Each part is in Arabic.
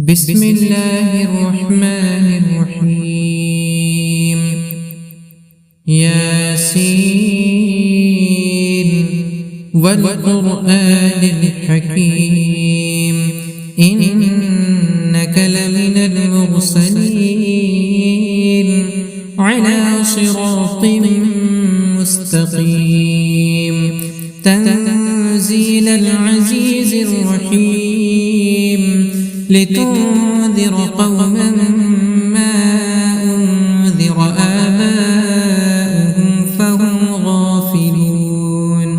بسم الله الرحمن الرحيم ياسين والقرآن الحكيم إنك لمن المرسلين على صراط مستقيم تنزيل العزيز الرحيم لتنذر قوما ما أنذر آباؤهم فهم غافلون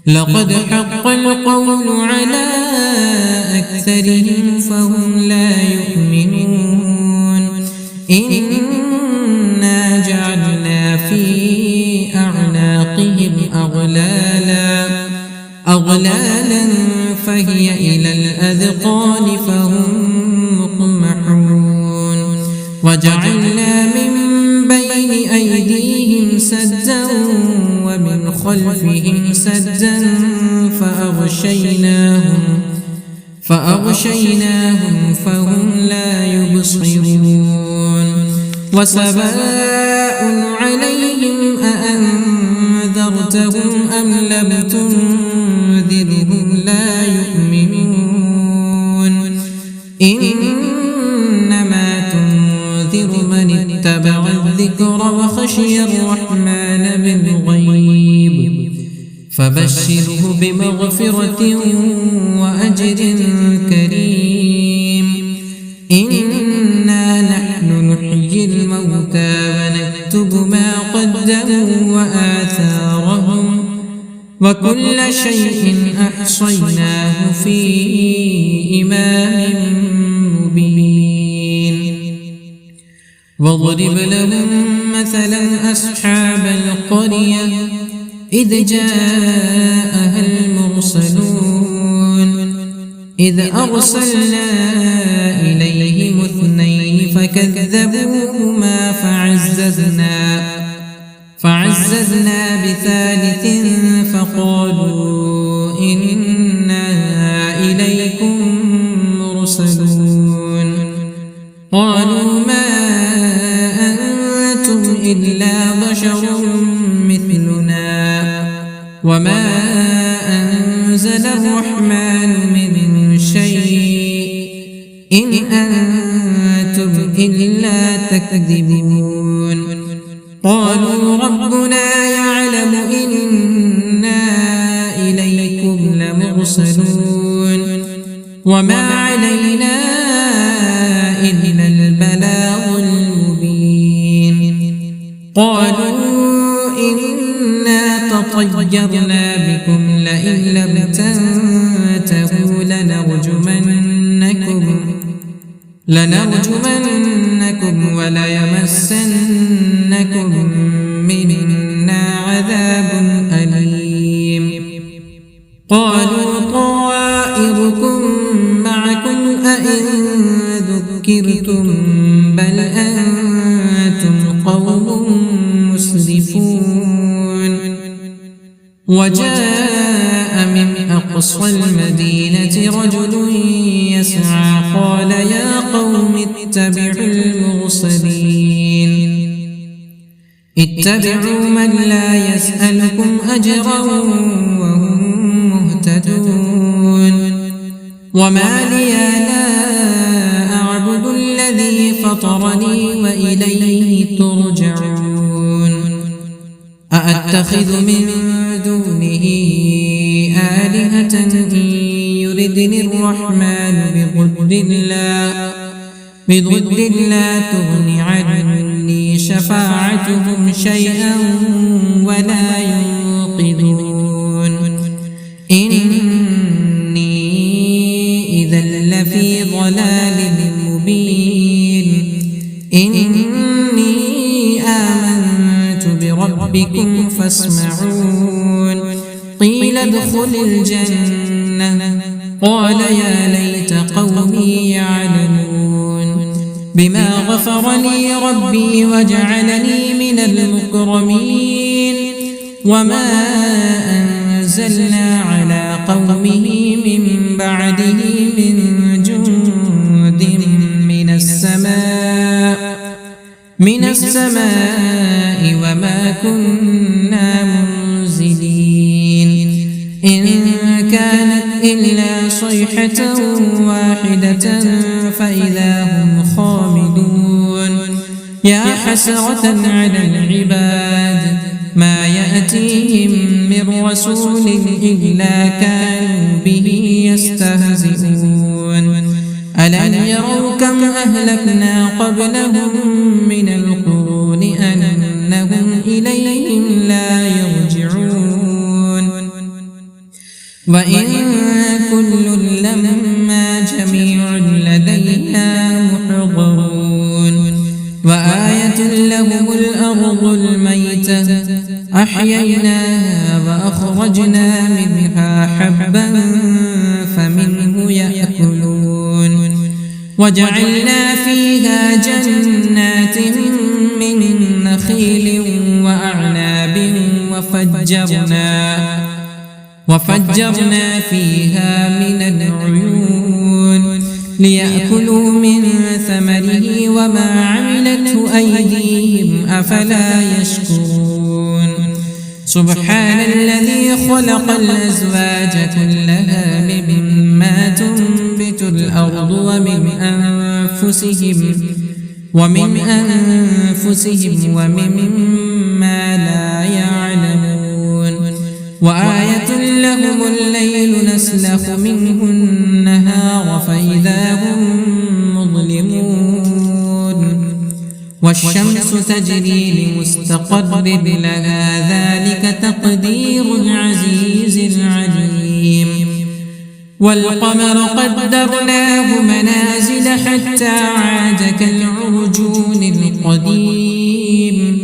لقد حق القول على أكثرهم فهم لا يؤمنون إنا جعلنا في أعناقهم أغلالا فهي إلى الأذقان فهم مقمحون وجعلنا من بين أيديهم سدا ومن خلفهم سدا فأغشيناهم فهم لا يبصرون وسواء عليهم أأنذرتهم أم لم تنذرهم لا يؤمنون إنما تنذر من اتبع الذكر وخشي الرحمن بالغيب فبشره بمغفرة وأجر كريم إنا نحن نحيي الموتى ونكتب ما قدموا وآثارهم وكل شيء أحصيناه في إمام مبين واضرب لهم مثلا أصحاب القرية إذ جاءها المرسلون إذ أرسلنا إليهم اثنين فكذبوهما فعززنا بثالث فقالوا إنا إليكم مرسلون قالوا ما أنتم إلا بشر مثلنا وما أنزل الرحمن من شيء إن أنتم إلا تكذبون قالوا ربنا يعلم إنا إليكم لمرسلون وما علينا إلا البلاغ المبين قالوا إنا تطيرنا بكم لئن لم تنتهوا لنرجمنكم وليمسنكم منا عذاب أليم قالوا طائركم معكم أئن ذكرتم بل أنتم قوم مسرفون وجاء من أقصى المدينة رجل يسعى قال يا قوم اتبعوا المرسلين اتبعوا من لا يسألكم أجرا وهم مهتدون وما لي لا أعبد الذي فطرني وإليه ترجعون أأتخذ من دونه آلهة إن يردني الرحمن بضر لا تغن عني شفاعتهم شيئا ولا ينقذون إني إذا لفي ضلال مبين إني آمنت بربكم فاسمعون قيل ادخل الجنة قال يا ليت قومي يعلمون بما غفر لي ربي وجعلني من المكرمين وما أنزلنا على قومه من بعده من جند السماء وما كنا منزلين إن كانت إلا صيحة واحدة فإذا هم خامدون يا حسرة على العباد ما يأتيهم من رسول إلا كانوا به يستهزئون ألم يروا كم أهلكنا قبلهم من القرون أنهم إليهم لا يرجعون وإن كل لما جميع لدينا محضرون وآية لهم الأرض الميتة أحييناها وأخرجنا منها حبا فمنه يأكلون وجعلنا فيها جنات من نخيل وأعناب وفجرنا فيها من العيون ليأكلوا من ثمره وما عملته أيديهم أفلا يشكرون سبحان الذي خلق الأزواج كلها مما تنبت الأرض ومن أنفسهم ومما لا يعلمون وآية لهم الليل نسلخ منه النهار فإذا هم مظلمون والشمس تجري لمستقر لها ذلك تقدير العزيز العليم والقمر قدرناه منازل حتى عاد كالعرجون القديم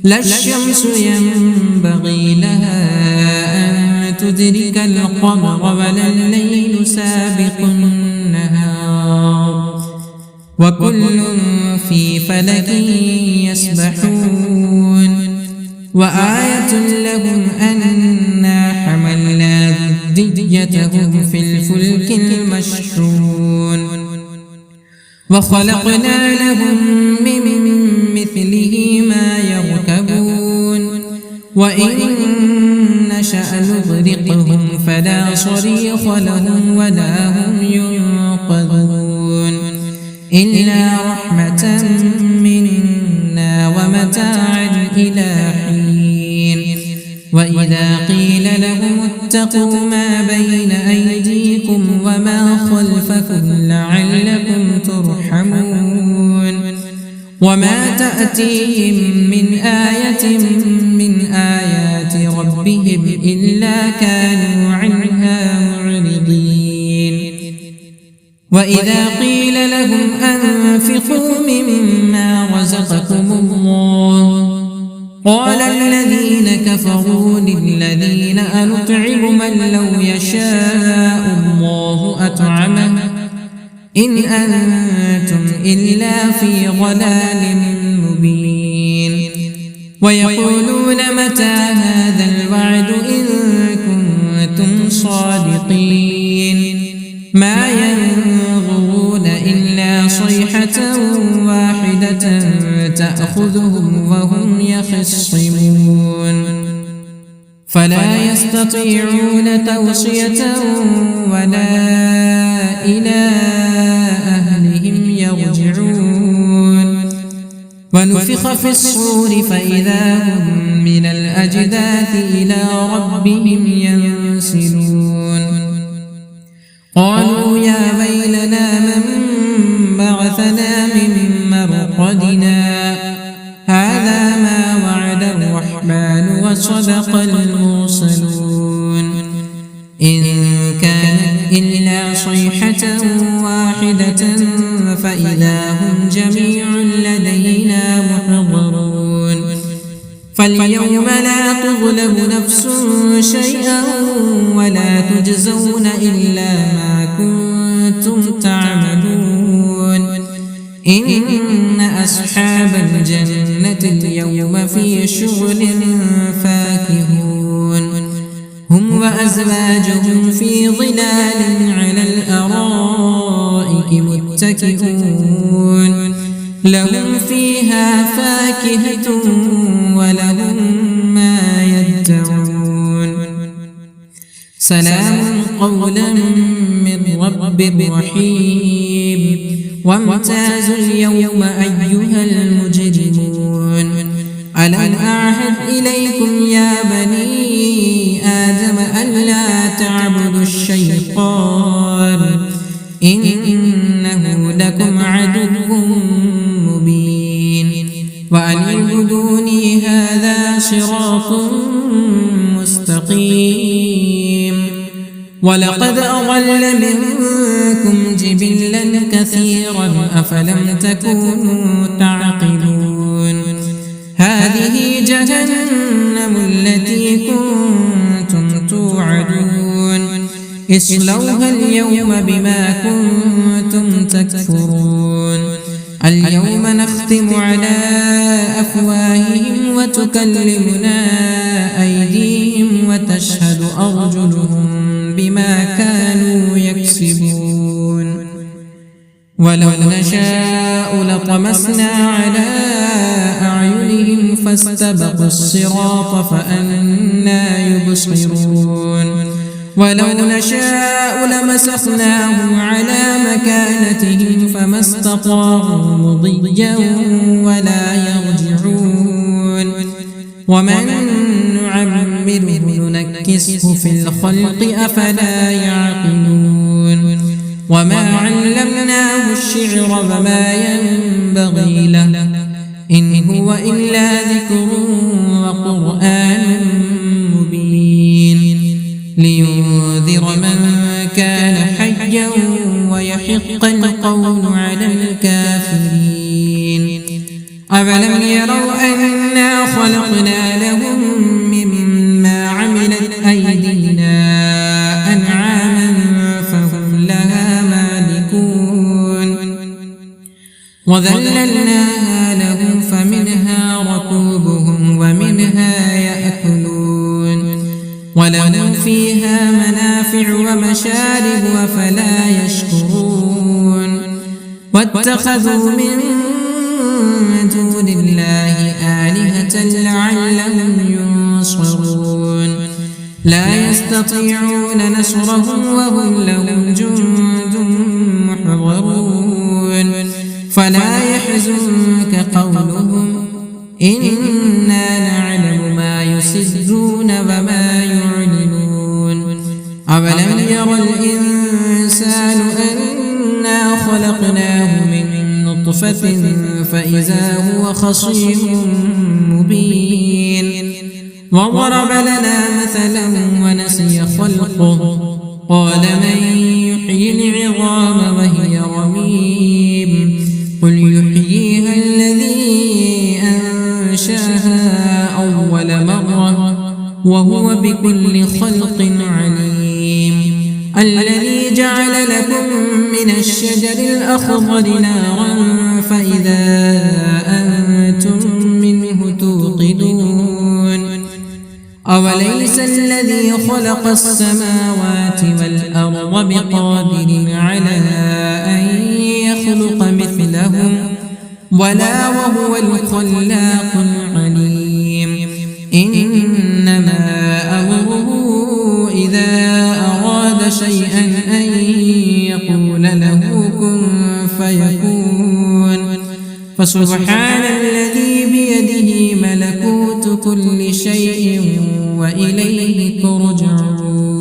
لا الشمس ينبغي لها أن تدرك القمر ولا الليل سابق النهار وكل في فلك يسبحون وآية لهم أنا حملنا ذريتهم في الفلك المشحون وخلقنا لهم من مثله ما يركبون وإن نشأ نغرقهم فلا صريخ لهم ولا هم ينقذون إلا رحمة منا ومتاعا إلى حين وإذا قيل لهم اتقوا ما بين أيديكم وما خلفكم لعلكم ترحمون وما تأتيهم من آية من آيات ربهم إلا كانوا عنها معرضين وإذا قيل لهم أنفقوا مما رزقكم الله قال الذين كفروا للذين أنطعم من لو يشاء الله أطعمه إن أنتم إلا في ضلال مبين ويقولون متى هذا الوعد إن كنتم صادقين ما ينظرون إلا صيحة واحدة تأخذهم وهم يخصمون فلا يستطيعون توصية ولا إلى أهلهم يرجعون ونفخ في الصور فإذا هم من الأجداث إلى ربهم ينسلون قالوا يا ويلنا من بعثنا من مرقدنا هذا ما وعد الرحمن وصدق المرسلون إن كانت إلا صيحة واحدة فإذا هم جميع لدينا محضرون فاليوم لا تظلم نفس شيئا ولا تجزون إلا ما كنتم تعملون إن أصحاب الجنة اليوم في شغل فاكهون هم وأزواجهم في ظلال على الأرائك متكئون لهم فيها فاكهة ولهم ما يدعون سلام قولا من رب رحيم وامتازوا اليوم أيها المجرمون ألم أعهد إليكم يا بني آدم ألا تعبدوا الشيطان إنه لكم عدو مبين وأن اعبدوني هذا صراط مستقيم ولقد أضل منكم جبلا كثيرا أفلم تكونوا تعقلون هذه جهنم التي كنتم توعدون اصلوها اليوم بما كنتم تكفرون اليوم نختم على أفواههم وتكلمنا أيديهم وتشهد أرجلهم بما كانوا يكسبون ولو نشاء لطمسنا على أعينهم فاستبقوا الصراط فأنى يبصرون ولو نشاء لمسخناهم على مكانتهم فما استطاعوا مضيا ولا يرجعون ومن نعمره ننكسه في الخلق أفلا يعقلون وما علمناه الشعر وما ينبغي له إن هو إلا ذكر وقرآن مبين لينذر من كان حيا ويحق القول على الكافرين أفلم يروا أنا خلقنا لهم مما عملت أيدينا أنعاما فهم لها مالكون وذللناها لهم فمنها ركوبهم ومنها يأكلون ولهم فيها منافع ومشارب أفلا يشكرون واتخذوا من دون الله آلهة لعلهم ينصرون لا يستطيعون نصرهم وهم لهم جند محضرون فلا يحزنك قولهم إنا نعلم ما يسرون وما يعلنون أولم ير الإنسان أنا خلقناه من نطفة فإذا هو خصيم مبين وضرب لنا مثلا ونسي خلقه قال من يحيي العظام وهي رميم قل يحييها الذي أنشأها أول مرة وهو بكل خلق عليم الذي جعل لكم من الشجر الأخضر نارا فإذا أنتم منه توقدون أوليس الذي خلق السماوات والأرض بقادر على أن يخلق مثلهم ولا وهو الخلاق العليم إنما أمره إذا أراد شيئا أن يقول له كن فيكون فسبحان الذي بيده ملكوت كل شيء وإليه ترجعون